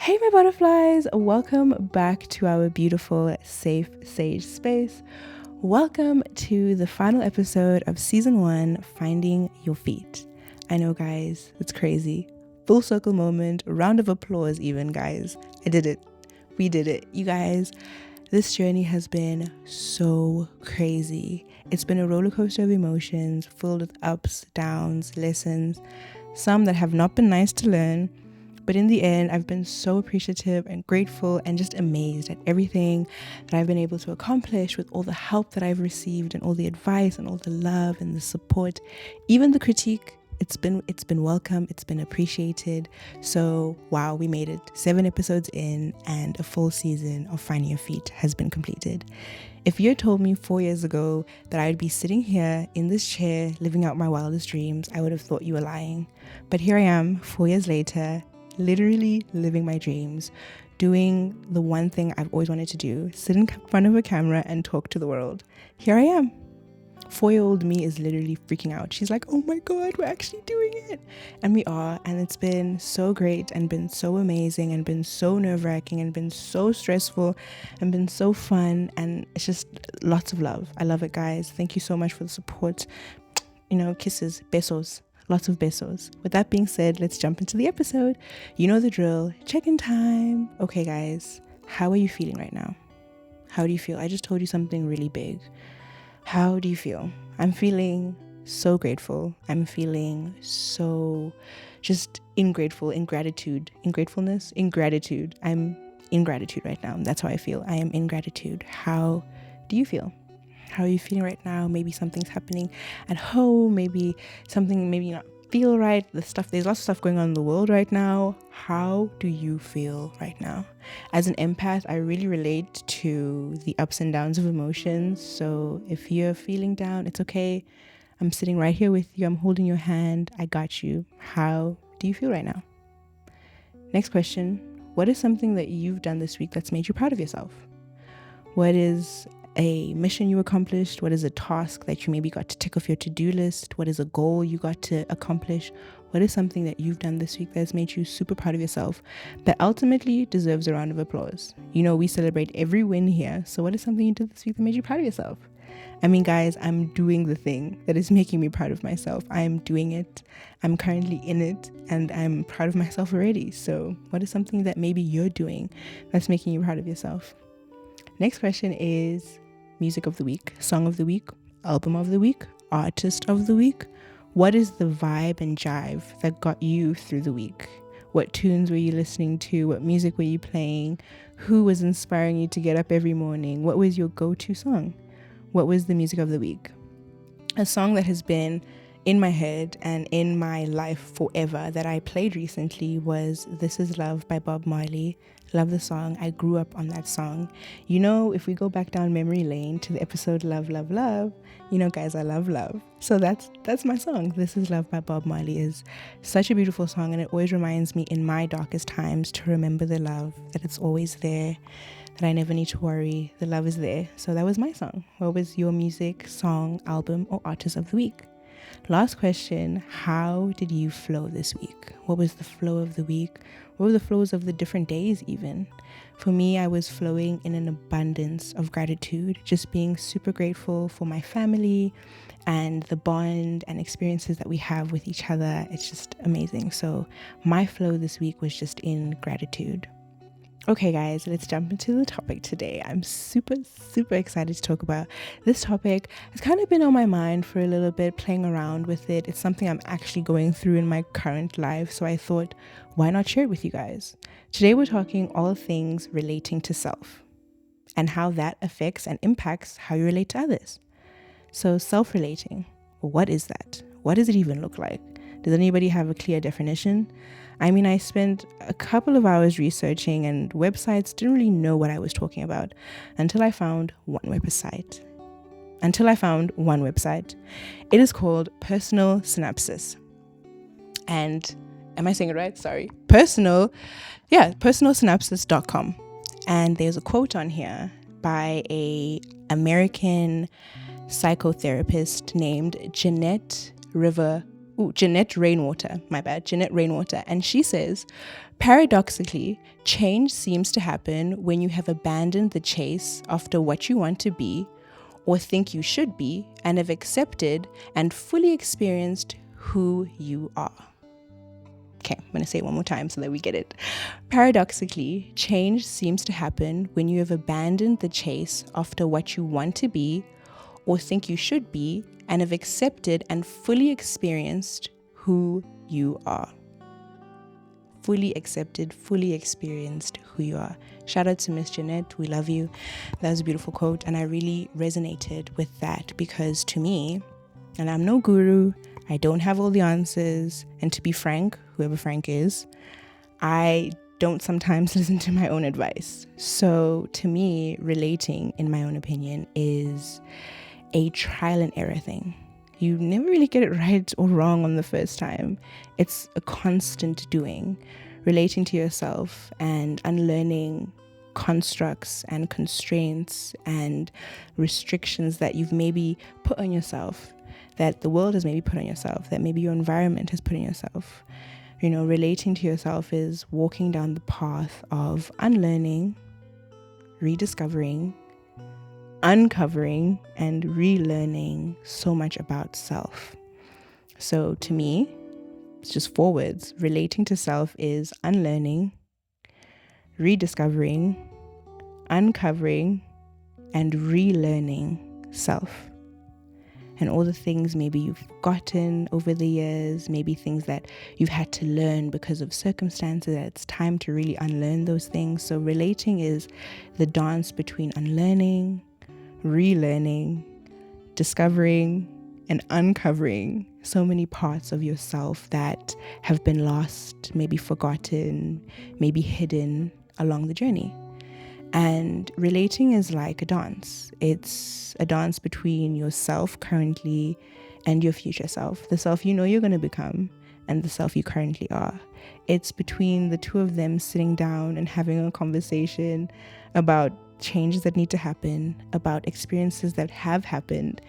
Hey, my butterflies, welcome back to our beautiful, safe, sage space. Welcome to the final episode of season 1, Finding Your Feet. I know, guys, it's crazy. Full circle moment, round of applause, even, guys. I did it. We did it. You guys, this journey has been so crazy. It's been a roller coaster of emotions filled with ups, downs, lessons, some that have not been nice to learn. But in the end, I've been so appreciative and grateful and just amazed at everything that I've been able to accomplish with all the help that I've received and all the advice and all the love and the support, even the critique. It's been welcome. It's been appreciated. So wow, we made it. 7 episodes in and a full season of Finding Your Feet has been completed. If you had told me 4 years ago that I'd be sitting here in this chair living out my wildest dreams, I would have thought you were lying. But here I am 4 years later, literally living my dreams, doing the one thing I've always wanted to do, sit in front of a camera and talk to the world. Here I am. 4-year-old me is literally freaking out. She's like, oh my God, we're actually doing it. And we are. And it's been so great and been so amazing and been so nerve-wracking and been so stressful and been so fun. And it's just lots of love. I love it, guys. Thank you so much for the support. Kisses, besos. Lots of besos. With that being said, let's jump into the episode. You know the drill. Check-in time. Okay, guys, how are you feeling right now? How do you feel? I just told you something really big. How do you feel? I'm feeling so grateful. I'm feeling so just in gratefulness. I'm in gratitude right now. That's how I feel. I am in gratitude. How do you feel? How are you feeling right now? Maybe something's happening at home. Maybe something maybe not feel right. There's lots of stuff going on in the world right now. How do you feel right now? As an empath, I really relate to the ups and downs of emotions. So if you're feeling down, it's okay. I'm sitting right here with you. I'm holding your hand. I got you. How do you feel right now? Next question. What is something that you've done this week that's made you proud of yourself? What is a mission you accomplished? What is a task that you maybe got to tick off your to-do list? What is a goal you got to accomplish? What is something that you've done this week that has made you super proud of yourself that ultimately deserves a round of applause? We celebrate every win here. So what is something you did this week that made you proud of yourself? I mean, guys, I'm doing the thing that is making me proud of myself. I am doing it. I'm currently in it and I'm proud of myself already. So what is something that maybe you're doing that's making you proud of yourself? Next question is music of the week, song of the week, album of the week, artist of the week. What is the vibe and jive that got you through the week? What tunes were you listening to? What music were you playing? Who was inspiring you to get up every morning? What was your go-to song? What was the music of the week? A song that has been in my head and in my life forever that I played recently was This Is Love by Bob Marley. Love the song. I grew up on that song. If we go back down memory lane to the episode Love, Love, Love, guys, I love love. So that's my song. This Is Love by Bob Marley is such a beautiful song, and it always reminds me in my darkest times to remember the love, that it's always there, that I never need to worry. The love is there. So that was my song. What was your music, song, album, or artist of the week? Last question, how did you flow this week? What was the flow of the week? What were the flows of the different days even? For me, I was flowing in an abundance of gratitude, just being super grateful for my family and the bond and experiences that we have with each other. It's just amazing. So my flow this week was just in gratitude. Okay, guys, let's jump into the topic today. I'm super, super excited to talk about this topic. It's kind of been on my mind for a little bit, playing around with it. It's something I'm actually going through in my current life. So I thought, why not share it with you guys? Today, we're talking all things relating to self and how that affects and impacts how you relate to others. So self-relating, what is that? What does it even look like? Does anybody have a clear definition? I mean, I spent a couple of hours researching and websites didn't really know what I was talking about until I found one website. It is called Personal Synapsis. And am I saying it right? Sorry. Personalsynapsis.com. And there's a quote on here by a American psychotherapist named Jeanette River Jeanette Rainwater, my bad, Jeanette Rainwater. And she says, paradoxically, change seems to happen when you have abandoned the chase after what you want to be or think you should be and have accepted and fully experienced who you are. Okay, I'm going to say it one more time so that we get it. Paradoxically, change seems to happen when you have abandoned the chase after what you want to be or think you should be and have accepted and fully experienced who you are. Fully accepted, fully experienced who you are. Shout out to Miss Jeanette. We love you. That was a beautiful quote, and I really resonated with that because to me, and I'm no guru, I don't have all the answers, and to be frank, whoever Frank is, I don't sometimes listen to my own advice. So to me, relating, in my own opinion, is a trial and error thing. You never really get it right or wrong on the first time. It's a constant doing, relating to yourself and unlearning constructs and constraints and restrictions that you've maybe put on yourself, that the world has maybe put on yourself, that maybe your environment has put on yourself. You know, relating to yourself is walking down the path of unlearning, rediscovering, uncovering, and relearning so much about self. So to me, it's just 4 words. Relating to self is unlearning, rediscovering, uncovering, and relearning self. And all the things maybe you've forgotten over the years, maybe things that you've had to learn because of circumstances, that it's time to really unlearn those things. So relating is the dance between unlearning, relearning, discovering, and uncovering so many parts of yourself that have been lost, maybe forgotten, maybe hidden along the journey. And relating is like a dance. It's a dance between yourself currently and your future self, the self you know you're going to become and the self you currently are. It's between the two of them sitting down and having a conversation about changes that need to happen, about experiences that have happened.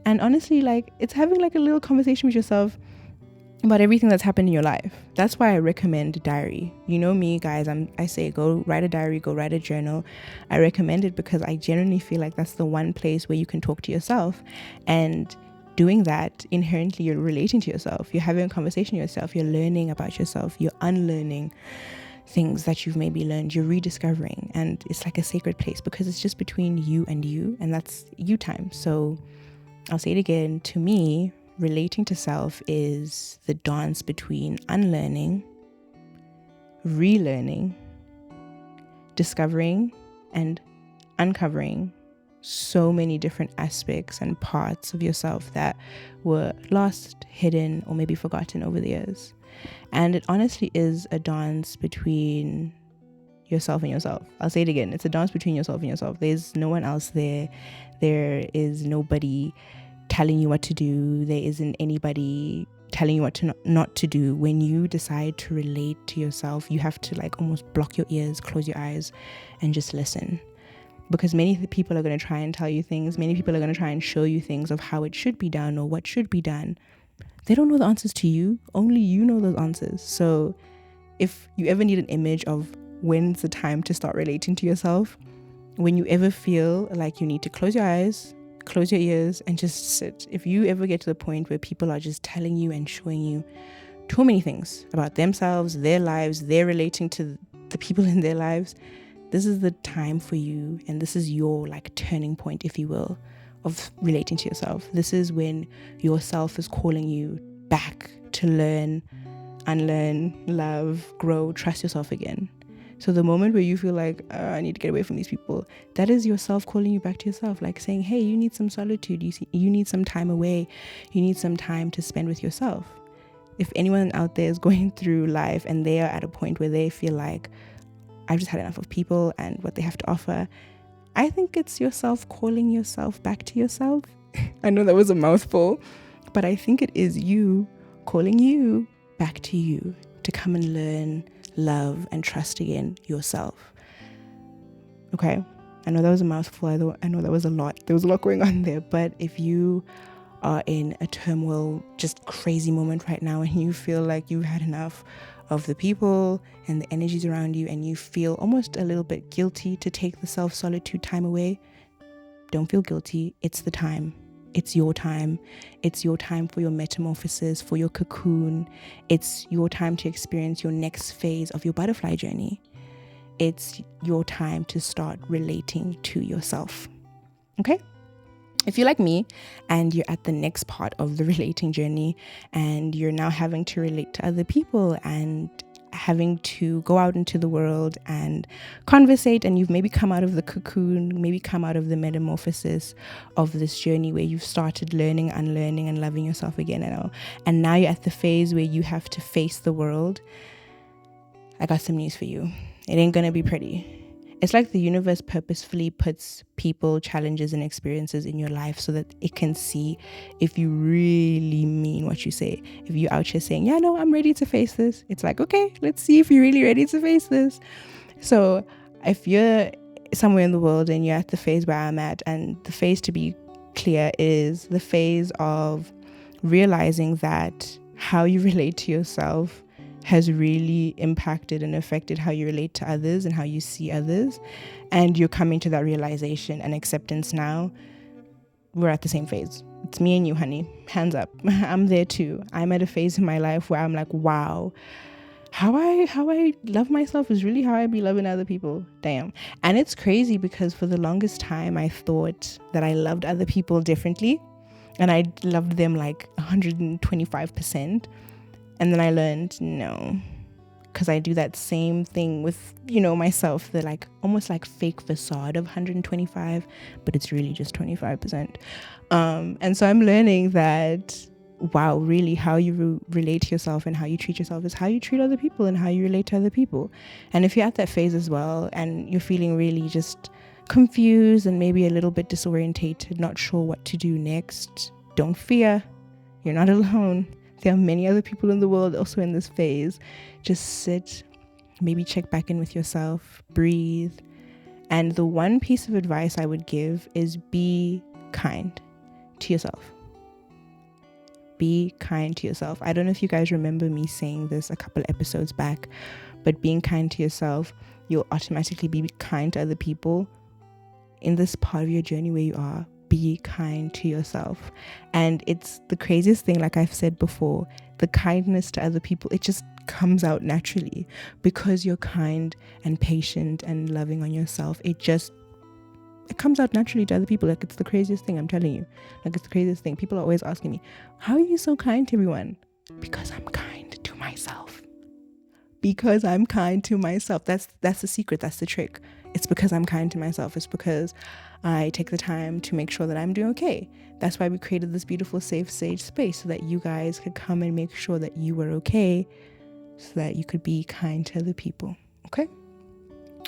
And honestly, like, it's having like a little conversation with yourself about everything that's happened in your life. That's why I recommend diary. You know me, guys, I say go write a diary, go write a journal. I recommend it because I genuinely feel like that's the one place where you can talk to yourself. And doing that, inherently you're relating to yourself. You're having a conversation with yourself. You're learning about yourself. You're unlearning things that you've maybe learned. You're rediscovering. And it's like a sacred place because it's just between you, and that's you time. So I'll say it again. To me, relating to self is the dance between unlearning, relearning, discovering, and uncovering so many different aspects and parts of yourself that were lost, hidden, or maybe forgotten over the years. And it honestly is a dance between yourself and yourself. I'll say it again. It's a dance between yourself and yourself. There's no one else there. There is nobody telling you what to do. There isn't anybody telling you what to not to do. When you decide to relate to yourself, you have to like almost block your ears, close your eyes, and just listen. Because many people are going to try and tell you things. Many people are going to try and show you things of how it should be done or what should be done. They don't know the answers to you. Only you know those answers. So if you ever need an image of when's the time to start relating to yourself, when you ever feel like you need to close your eyes, close your ears, and just sit. If you ever get to the point where people are just telling you and showing you too many things about themselves, their lives, they're relating to the people in their lives, this is the time for you, and this is your like turning point, if you will, of relating to yourself. This is when yourself is calling you back to learn, unlearn, love, grow, trust yourself again. So the moment where you feel like, I need to get away from these people, that is yourself calling you back to yourself, like saying, hey, you need some solitude, you need some time away, you need some time to spend with yourself. If anyone out there is going through life and they are at a point where they feel like, I've just had enough of people and what they have to offer, I think it's yourself calling yourself back to yourself. I know that was a mouthful, but I think it is you calling you back to you to come and learn, love, and trust again yourself. Okay, I know that was a mouthful. I know that was a lot. There was a lot going on there. But if you are in a turmoil, just crazy moment right now, and you feel like you've had enough of the people and the energies around you, and you feel almost a little bit guilty to take the self-solitude time away, don't feel guilty. It's the time. It's your time. It's your time for your metamorphosis, for your cocoon. It's your time to experience your next phase of your butterfly journey. It's your time to start relating to yourself. Okay? If you're like me and you're at the next part of the relating journey and you're now having to relate to other people and having to go out into the world and conversate, and you've maybe come out of the cocoon, maybe come out of the metamorphosis of this journey where you've started learning, unlearning, and loving yourself again, and now you're at the phase where you have to face the world, I got some news for you. It ain't gonna be pretty. It's like the universe purposefully puts people, challenges, and experiences in your life so that it can see if you really mean what you say. If you're out here saying, yeah, no, I'm ready to face this. It's like, okay, let's see if you're really ready to face this. So if you're somewhere in the world and you're at the phase where I'm at, and the phase, to be clear, is the phase of realizing that how you relate to yourself has really impacted and affected how you relate to others and how you see others, and you're coming to that realization and acceptance now, we're at the same phase. It's me and you, honey. Hands up. I'm there too. I'm at a phase in my life where I'm like, wow, how I love myself is really how I be loving other people. Damn. And it's crazy because for the longest time I thought that I loved other people differently, and I loved them like 125%. And then I learned, no, because I do that same thing with, myself, the like almost like fake facade of 125, but it's really just 25%. And so I'm learning that, wow, really how you relate to yourself and how you treat yourself is how you treat other people and how you relate to other people. And if you're at that phase as well and you're feeling really just confused and maybe a little bit disorientated, not sure what to do next, don't fear. You're not alone. There are many other people in the world also in this phase. Just sit, maybe check back in with yourself, breathe. And the one piece of advice I would give is be kind to yourself. Be kind to yourself. I don't know if you guys remember me saying this a couple episodes back, but being kind to yourself, you'll automatically be kind to other people. In this part of your journey where you are, be kind to yourself. And it's the craziest thing, like I've said before, the kindness to other people, it just comes out naturally because you're kind and patient and loving on yourself. It comes out naturally to other people. Like, it's the craziest thing, I'm telling you. Like, it's the craziest thing. People are always asking me, how are you so kind to everyone? Because I'm kind to myself. Because I'm kind to myself. That's the secret. That's the trick. It's because I'm kind to myself. It's because I take the time to make sure that I'm doing okay. That's why we created this beautiful safe space so that you guys could come and make sure that you were okay, so that you could be kind to other people. Okay?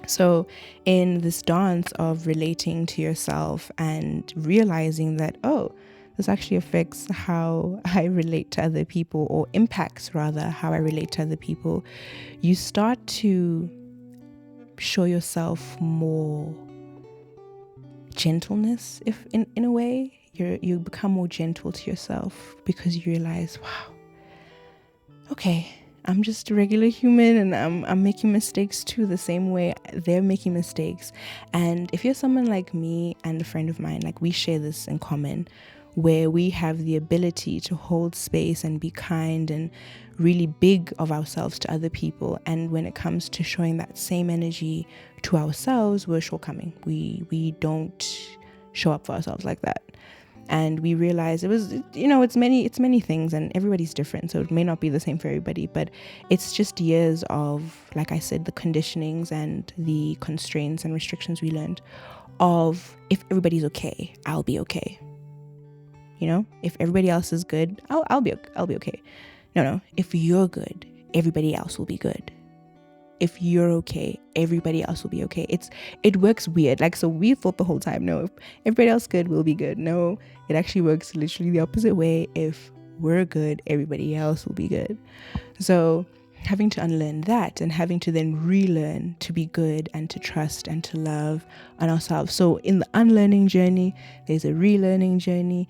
So in this dance of relating to yourself and realizing that, oh, this actually affects how I relate to other people, or impacts rather how I relate to other people, you start to show yourself more gentleness, if in a way. You become more gentle to yourself because you realize, wow, okay, I'm just a regular human and I'm making mistakes too, the same way they're making mistakes. And if you're someone like me and a friend of mine, like, we share this in common, where we have the ability to hold space and be kind and really big of ourselves to other people. And when it comes to showing that same energy to ourselves, we're shortcoming. We don't show up for ourselves like that. And we realized it's many things, and everybody's different, so it may not be the same for everybody, but it's just years of, like I said, the conditionings and the constraints and restrictions we learned of, if everybody's okay, I'll be okay. If everybody else is good, I'll be okay. No, if you're good, everybody else will be good. If you're okay, everybody else will be okay. It works weird. Like, so we thought the whole time, no, if everybody else good, we'll be good. No, it actually works literally the opposite way. If we're good, everybody else will be good. So having to unlearn that and having to then relearn to be good and to trust and to love on ourselves. So in the unlearning journey, there's a relearning journey.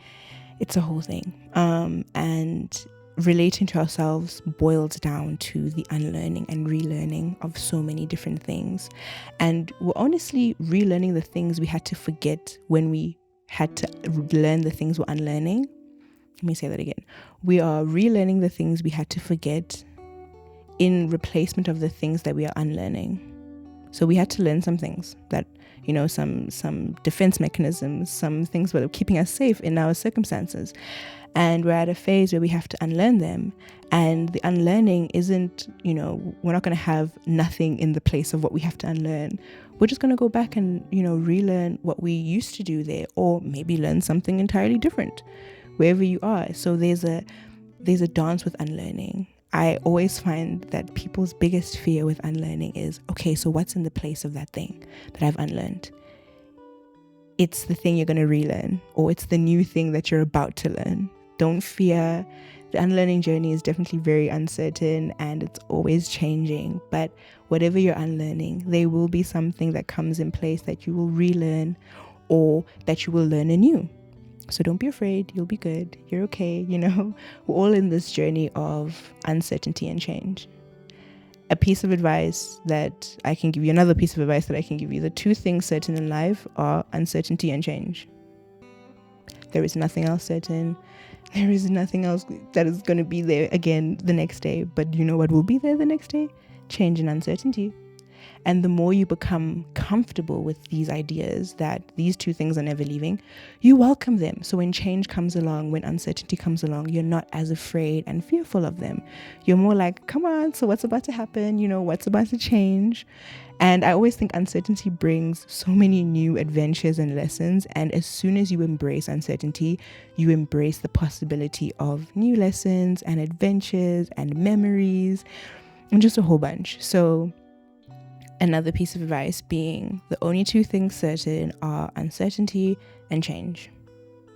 It's a whole thing. And relating to ourselves boils down to the unlearning and relearning of so many different things. And we're honestly relearning the things we had to forget when we had to learn the things we're unlearning. Let me say that again. We are relearning the things we had to forget in replacement of the things that we are unlearning. So we had to learn some things that, some defense mechanisms, some things that are keeping us safe in our circumstances. And we're at a phase where we have to unlearn them. And the unlearning isn't, we're not going to have nothing in the place of what we have to unlearn. We're just going to go back and, relearn what we used to do there, or maybe learn something entirely different wherever you are. So there's a dance with unlearning. I always find that people's biggest fear with unlearning is, okay, so what's in the place of that thing that I've unlearned? It's the thing you're going to relearn, or it's the new thing that you're about to learn. Don't fear. The unlearning journey is definitely very uncertain and it's always changing. But whatever you're unlearning, there will be something that comes in place that you will relearn, or that you will learn anew. So don't be afraid. You'll be good. You're okay. We're all in this journey of uncertainty and change. Another piece of advice that I can give you, the two things certain in life are uncertainty and change. There is nothing else certain. There is nothing else that is going to be there again the next day. But you know what will be there the next day? Change and uncertainty. And the more you become comfortable with these ideas that these two things are never leaving, you welcome them. So when change comes along, when uncertainty comes along, you're not as afraid and fearful of them. You're more like, come on, so what's about to happen? What's about to change? And I always think uncertainty brings so many new adventures and lessons. And as soon as you embrace uncertainty, you embrace the possibility of new lessons and adventures and memories and just a whole bunch. So another piece of advice being the only two things certain are uncertainty and change.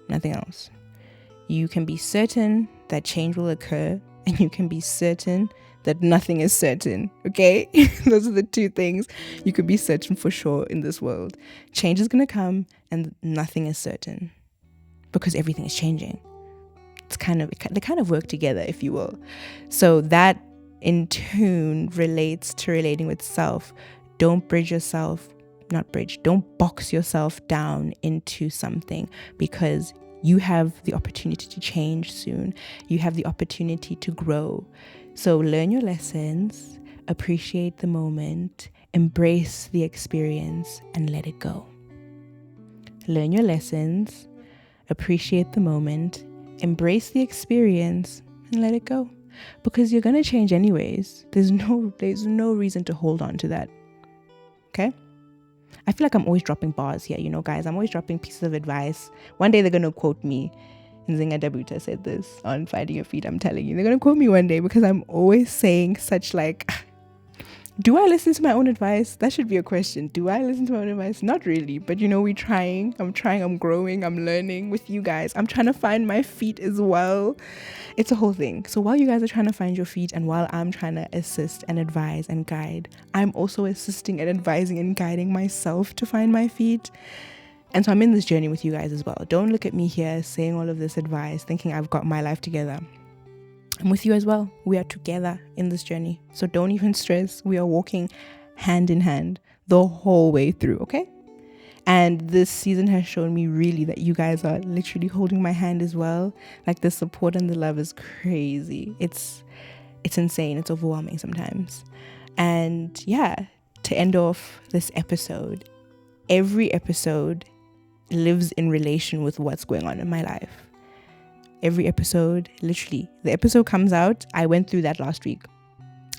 Nothing else. You can be certain that change will occur, and you can be certain that nothing is certain. Okay? Those are the two things you could be certain for sure in this world. Change is going to come and nothing is certain because everything is changing. They kind of work together, if you will. So that in tune relates to relating with self. Don't don't box yourself down into something, because you have the opportunity to change soon. You have the opportunity to grow. So learn your lessons, appreciate the moment, embrace the experience, and let it go. Learn your lessons, appreciate the moment, embrace the experience, and let it go. Because you're going to change anyways. There's no reason to hold on to that. Okay? I feel like I'm always dropping bars here, guys. I'm always dropping pieces of advice. One day they're going to quote me. Nzinga Dabuta said this on Finding Your Feet. I'm telling you. They're going to quote me one day because I'm always saying such do I listen to my own advice? That should be a question. Do I listen to my own advice? Not really. But we're trying. I'm growing. I'm learning with you guys. I'm trying to find my feet as well. It's a whole thing. So while you guys are trying to find your feet and while I'm trying to assist and advise and guide, I'm also assisting and advising and guiding myself to find my feet. And so I'm in this journey with you guys as well. Don't look at me here saying all of this advice, thinking I've got my life together. I'm with you as well. We are together in this journey. So don't even stress. We are walking hand in hand the whole way through, okay? And this season has shown me really that you guys are literally holding my hand as well. Like the support and the love is crazy. It's insane. It's overwhelming sometimes. And yeah, to end off this episode, every episode lives in relation with what's going on in my life. Every episode, literally, the episode comes out, I went through that last week.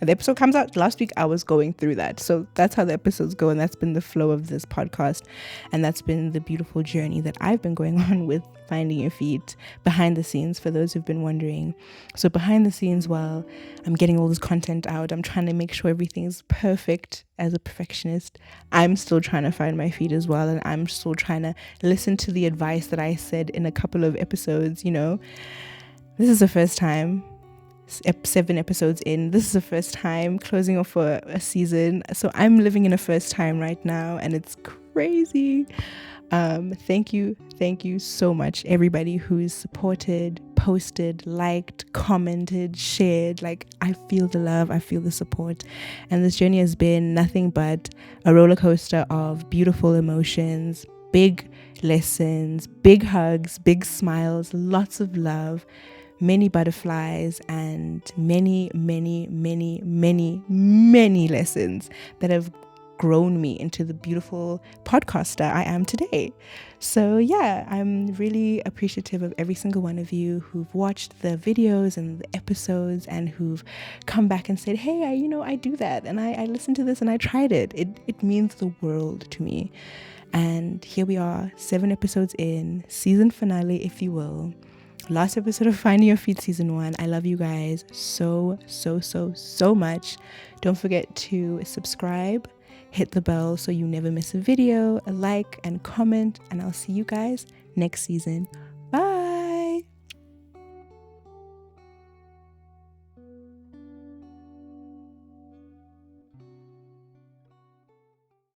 The episode comes out last week, I was going through that. So that's how the episodes go, and that's been the flow of this podcast, and that's been the beautiful journey that I've been going on with Finding Your Feet behind the scenes, for those who've been wondering. So behind the scenes, while I'm getting all this content out, I'm trying to make sure everything is perfect. As a perfectionist, I'm still trying to find my feet as well, and I'm still trying to listen to the advice that I said in a couple of episodes. This is the first time, 7 episodes in, this is the first time closing off a season. So I'm living in a first time right now, and it's crazy. Thank you so much, everybody who's supported, posted, liked, commented, shared. Like, I feel the love, I feel the support, and this journey has been nothing but a roller coaster of beautiful emotions, big lessons, big hugs, big smiles, lots of love, many butterflies, and many, many, many, many, many lessons that have grown me into the beautiful podcaster I am today. So yeah, I'm really appreciative of every single one of you who've watched the videos and the episodes and who've come back and said, hey, I do that, and I listened to this and I tried it. It means the world to me. And here we are, 7 episodes in, season finale, if you will. Last episode of Finding Your Feet season 1. I love you guys so much. Don't forget to subscribe, hit the bell so you never miss a video, a like and comment, and I'll see you guys next season.